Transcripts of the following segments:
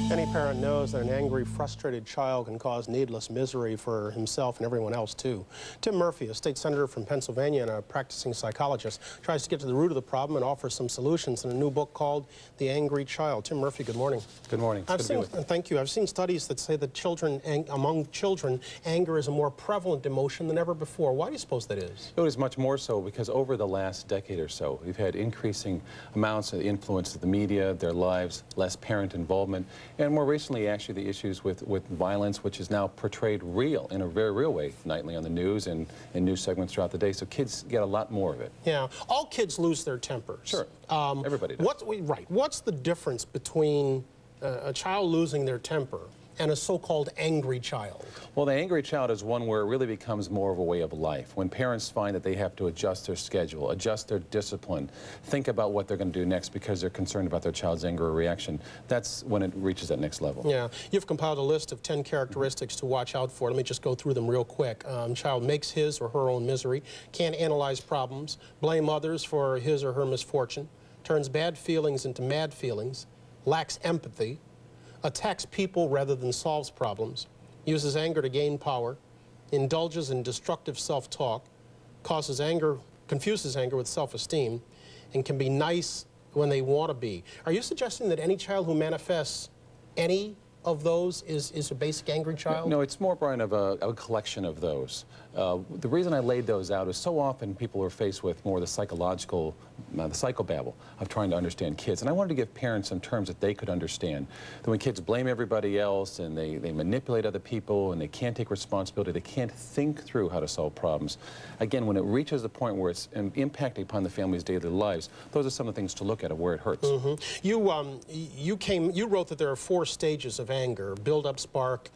Any parent knows that an angry, frustrated child can cause needless misery for himself and everyone else, too. Tim Murphy, a state senator from Pennsylvania and a practicing psychologist, tries to get to the root of the problem and offers some solutions in a new book called The Angry Child. Tim Murphy, good morning. Good morning. Thank you. I've seen studies that say that among children, anger is a more prevalent emotion than ever before. Why do you suppose that is? It is much more so because over the last decade or so, we've had increasing amounts of the influence of the media, their lives, less parent involvement, and more recently, actually, the issues with violence, which is now portrayed in a very real way, nightly on the news and in news segments throughout the day. So kids get a lot more of it. Yeah. All kids lose their tempers. Sure. Everybody does. What's the difference between a child losing their temper and a so-called angry child? Well, the angry child is one where it really becomes more of a way of life. When parents find that they have to adjust their schedule, adjust their discipline, think about what they're going to do next because they're concerned about their child's anger or reaction, that's when it reaches that next level. Yeah. You've compiled a list of 10 characteristics to watch out for. Let me just go through them real quick. Child makes his or her own misery, can't analyze problems, blame others for his or her misfortune, turns bad feelings into mad feelings, lacks empathy, attacks people rather than solves problems, uses anger to gain power, indulges in destructive self-talk, confuses anger with self-esteem, and can be nice when they want to be. Are you suggesting that any child who manifests any of those is a basic angry child? No, it's more, Brian, of a collection of those. The reason I laid those out is so often people are faced with more the psychological, the psychobabble of trying to understand kids. And I wanted to give parents some terms that they could understand. That when kids blame everybody else and they manipulate other people and they can't take responsibility, they can't think through how to solve problems. Again, when it reaches the point where it's impacting upon the family's daily lives, those are some of the things to look at where it hurts. Mm-hmm. You wrote that there are 4 stages of anger: build-up, spark,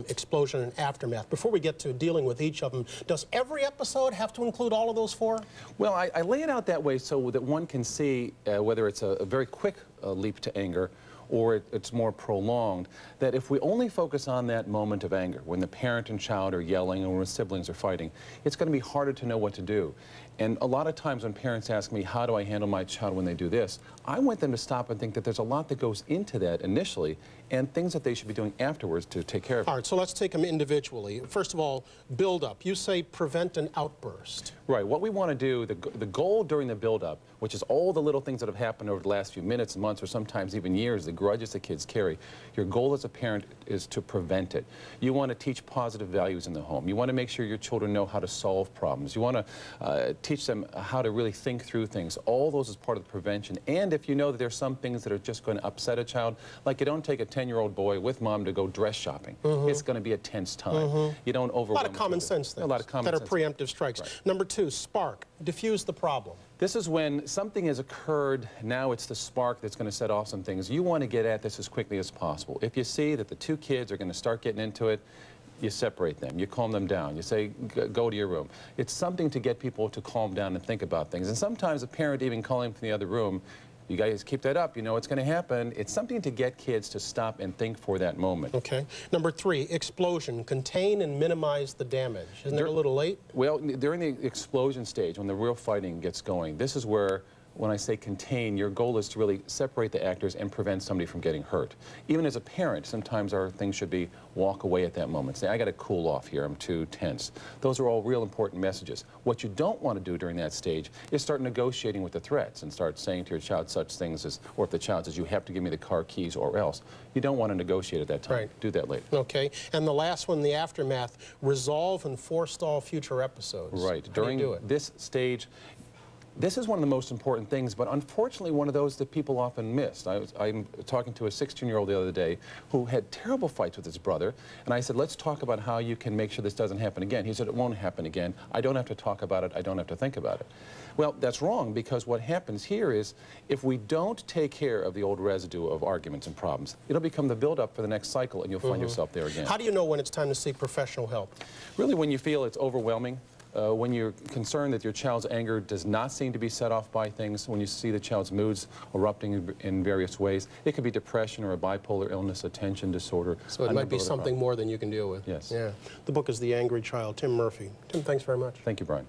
explosion, and aftermath. Before we get to dealing with each of them, does every episode have to include all of those 4? Well, I lay it out that way so that one can see whether it's a very quick leap to anger or it's more prolonged, that if we only focus on that moment of anger, when the parent and child are yelling or when siblings are fighting, it's going to be harder to know what to do. And a lot of times when parents ask me, how do I handle my child when they do this, I want them to stop and think that there's a lot that goes into that initially and things that they should be doing afterwards to take care of it. All right, so let's take them individually. First of all, build up. You say prevent an outburst. Right. What we want to do, the goal during the build-up, which is all the little things that have happened over the last few minutes, months, or sometimes even years, the grudges that kids carry, your goal as a parent is to prevent it. You want to teach positive values in the home. You want to make sure your children know how to solve problems. You want to teach them how to really think through things. All those is part of the prevention. And if you know that there's some things that are just going to upset a child, like you don't take a 10-year-old boy with mom to go dress shopping. It's going to be a tense time. You don't overwhelm. A lot of common sense things. A lot of common sense. That are preemptive strikes. Right. Number 2, spark. Diffuse the problem. This is when something has occurred, now it's the spark that's going to set off some things. You want to get at this as quickly as possible. If you see that the 2 kids are going to start getting into it, you separate them, you calm them down, you say, go to your room. It's something to get people to calm down and think about things. And sometimes a parent even calling from the other room, you guys keep that up, you know what's going to happen. It's something to get kids to stop and think for that moment. Okay. Number 3, explosion. Contain and minimize the damage. Isn't it a little late? Well, during the explosion stage, when the real fighting gets going, this is where, when I say contain, your goal is to really separate the actors and prevent somebody from getting hurt. Even as a parent, sometimes our things should be walk away at that moment. Say, I got to cool off here, I'm too tense. Those are all real important messages. What you don't want to do during that stage is start negotiating with the threats and start saying to your child such things as, or if the child says, you have to give me the car keys or else. You don't want to negotiate at that time. Right. Do that later. Okay. And the last one, the aftermath, resolve and forestall future episodes. Right. How do you do it? This stage, this is one of the most important things, but unfortunately one of those that people often miss. I'm talking to a 16-year-old the other day who had terrible fights with his brother, and I said, let's talk about how you can make sure this doesn't happen again. He said, it won't happen again. I don't have to talk about it. I don't have to think about it. Well, that's wrong, because what happens here is if we don't take care of the old residue of arguments and problems, it'll become the build-up for the next cycle, and you'll find yourself there again. How do you know when it's time to seek professional help? Really, when you feel it's overwhelming. When you're concerned that your child's anger does not seem to be set off by things, when you see the child's moods erupting in various ways, it could be depression or a bipolar illness, attention disorder. So it might be something more than you can deal with. Yes. Yeah. The book is The Angry Child. Tim Murphy. Tim, thanks very much. Thank you, Brian.